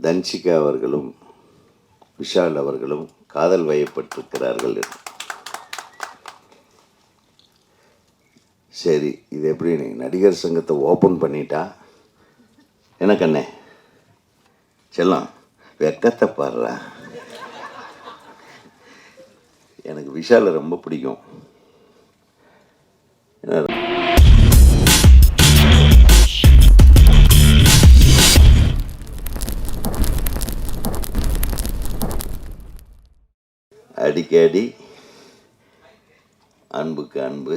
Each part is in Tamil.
தன்சிகா அவர்களும் விஷால் அவர்களும் காதல் வயப்பட்டிருக்கிறார்கள். சரி, இது எப்படி நடிகர் சங்கத்தை ஓப்பன் பண்ணிட்டா என்ன கண்ணே செல்லம் வெக்கத்தை பாடுறா. எனக்கு விஷாலை ரொம்ப பிடிக்கும். அடிக்கடி அன்புக்கு அன்பு.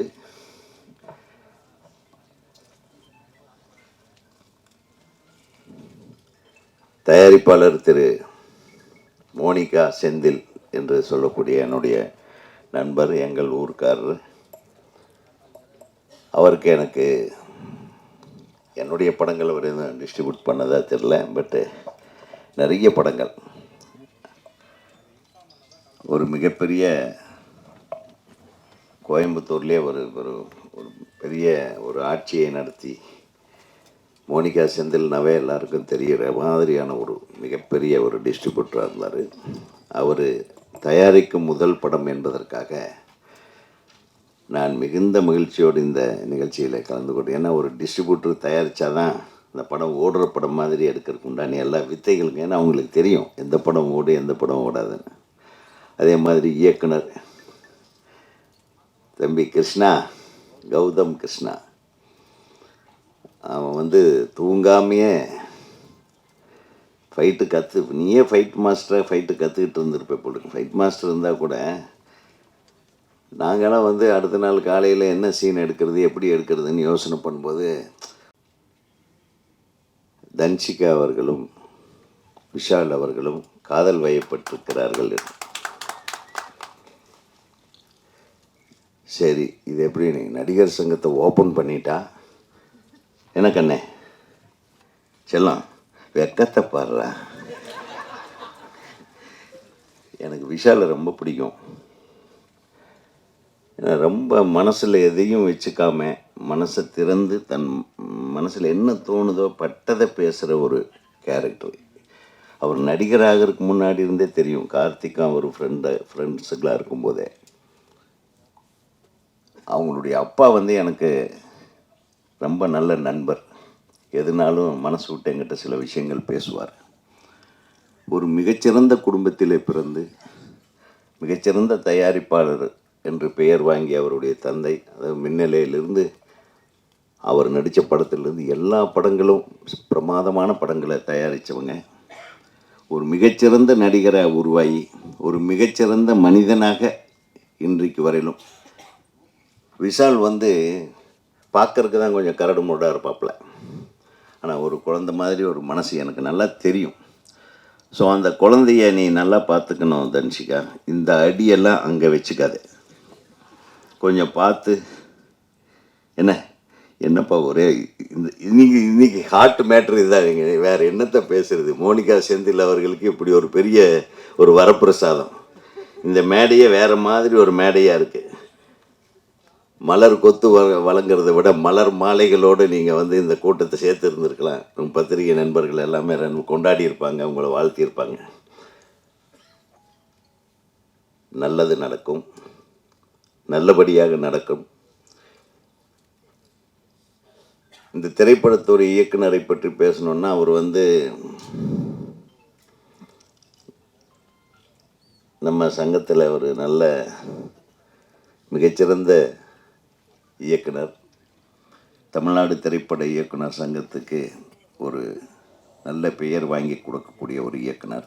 தயாரிப்பாளர் திரு மோனிகா செந்தில் என்று சொல்லக்கூடிய என்னுடைய நண்பர், எங்கள் ஊர்க்காரர். அவருக்கு எனக்கு என்னுடைய படங்கள் அவர் எதுவும் டிஸ்ட்ரிபியூட் பண்ணதா தெரில, பட்டு நிறைய படங்கள் ஒரு மிகப்பெரிய கோயம்புத்தூர்லேயே ஒரு ஒரு ஒரு பெரிய ஒரு ஆட்சியை நடத்தி, மோனிகா செந்தில்னாவே எல்லாருக்கும் தெரிகிற மாதிரியான ஒரு மிகப்பெரிய ஒரு டிஸ்ட்ரிபியூட்டராக இருந்தார். அவர் தயாரிக்கும் முதல் படம் என்பதற்காக நான் மிகுந்த மகிழ்ச்சியோடு இந்த நிகழ்ச்சியில் கலந்து கொண்டேன். ஏன்னா ஒரு டிஸ்ட்ரிபியூட்டர் தயாரித்தாதான் இந்த படம் ஓடுற படம் மாதிரி எடுக்கிறதுக்கு உண்டான எல்லா வித்தைகளுக்கும், ஏன்னா அவங்களுக்கு தெரியும் எந்த படம் ஓடு எந்த படம் ஓடாதுன்னு. அதே மாதிரி இயக்குனர் தம்பி கிருஷ்ணா, கௌதம் கிருஷ்ணா, அவன் தூங்காமையே ஃபைட்டு நீயே ஃபைட் மாஸ்டராக ஃபைட்டு கற்றுக்கிட்டு இருந்திருப்பேன் போட்டு. ஃபைட் மாஸ்டர் இருந்தால் கூட நாங்களாம் அடுத்த நாள் காலையில் என்ன சீன் எடுக்கிறது எப்படி எடுக்கிறதுன்னு யோசனை பண்ணும்போது தன்சிகா அவர்களும் விஷால் அவர்களும் காதல் வயப்பட்டிருக்கிறார்கள். சரி, இது எப்படி நடிகர் சங்கத்தை ஓப்பன் பண்ணிட்டா என்ன கண்ணே செல்லம் வெக்கத்தை பாடுறா. எனக்கு விஷாலை ரொம்ப பிடிக்கும். ரொம்ப மனசில் எதையும் வச்சுக்காம மனசை திறந்து தன் மனசில் என்ன தோணுதோ பட்டதை பேசுகிற ஒரு கேரக்டர். அவர் நடிகராகிறதுக்கு முன்னாடி இருந்தே தெரியும். கார்த்திகா ஒரு ஃப்ரெண்ட்ஸுக்கெலாம் இருக்கும்போதே அவங்களுடைய அப்பா எனக்கு ரொம்ப நல்ல நண்பர். எதுனாலும் மனசு விட்டு என்கிட்ட சில விஷயங்கள் பேசுவார். ஒரு மிகச்சிறந்த குடும்பத்திலே பிறந்து மிகச்சிறந்த தயாரிப்பாளர் என்று பெயர் வாங்கிய அவருடைய தந்தை, அதாவது மின்னலையிலிருந்து அவர் நடித்த படத்திலிருந்து எல்லா படங்களும் பிரமாதமான படங்களை தயாரித்தவங்க. ஒரு மிகச்சிறந்த நடிகராக உருவாகி ஒரு மிகச்சிறந்த மனிதனாக இன்றைக்கு வரையிலும். விஷால் பார்க்கறதுக்கு தான் கொஞ்சம் கரடு முரடாக இருப்பாப்புல, ஆனால் ஒரு குழந்தை மாதிரி ஒரு மனசு எனக்கு நல்லா தெரியும். ஸோ அந்த குழந்தைய நீ நல்லா பார்த்துக்கணும் தன்சிகா. இந்த அடியெல்லாம் அங்கே வச்சுக்காதே, கொஞ்சம் பார்த்து. என்னப்பா ஒரே இன்னைக்கு ஹார்ட் மேட்ரு இதுதான். வேறு என்னத்தை பேசுகிறது? மோனிகா செந்தில் அவர்களுக்கு இப்படி ஒரு பெரிய ஒரு வரப்பிரசாதம். இந்த மேடையே வேறு மாதிரி ஒரு மேடையாக இருக்குது. மலர் கொத்து வழங்குறதை விட மலர் மாலைகளோடு நீங்கள் இந்த கூட்டத்தை சேர்த்து இருந்திருக்கலாம். உங்கள் பத்திரிகை நண்பர்கள் எல்லாமே கொண்டாடி இருப்பாங்க, உங்களை வாழ்த்தியிருப்பாங்க. நல்லது நடக்கும், நல்லபடியாக நடக்கும். இந்த திரைப்படத்துறை இயக்குனரை பற்றி பேசணுன்னா அவர் நம்ம சங்கத்தில் ஒரு நல்ல மிகச்சிறந்த இயக்குனர். தமிழ்நாடு திரைப்பட இயக்குனர் சங்கத்துக்கு ஒரு நல்ல பெயர் வாங்கி கொடுக்கக்கூடிய ஒரு இயக்குனர்.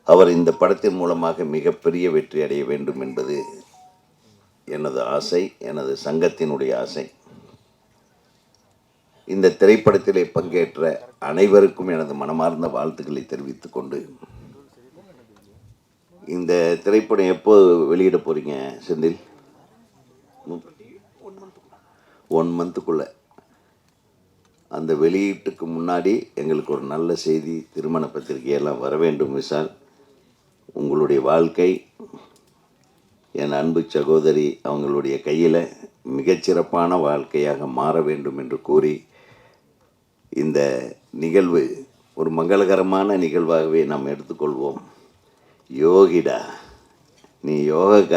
அவர் இந்த படத்தின் மூலமாக மிகப்பெரிய வெற்றி அடைய வேண்டும் என்பது எனது ஆசை, எனது சங்கத்தினுடைய ஆசை. இந்த திரைப்படத்திலே பங்கேற்ற அனைவருக்கும் எனது மனமார்ந்த வாழ்த்துக்களை தெரிவித்துக் கொண்டு, இந்த திரைப்படம் எப்போ வெளியிட போகிறீங்க செந்தில்? 1 மந்த்துக்குள்ளே. அந்த வெளியீட்டுக்கு முன்னாடி எங்களுக்கு ஒரு நல்ல செய்தி, திருமண பத்திரிகையெல்லாம் வர வேண்டும். விஷால், உங்களுடைய வாழ்க்கை என் அன்பு சகோதரி அவங்களுடைய கையில் மிகச்சிறப்பான வாழ்க்கையாக மாற வேண்டும் என்று கூறி இந்த நிகழ்வு ஒரு மங்களகரமான நிகழ்வாகவே நாம் எடுத்துக்கொள்வோம். யோகிடா, நீ யோக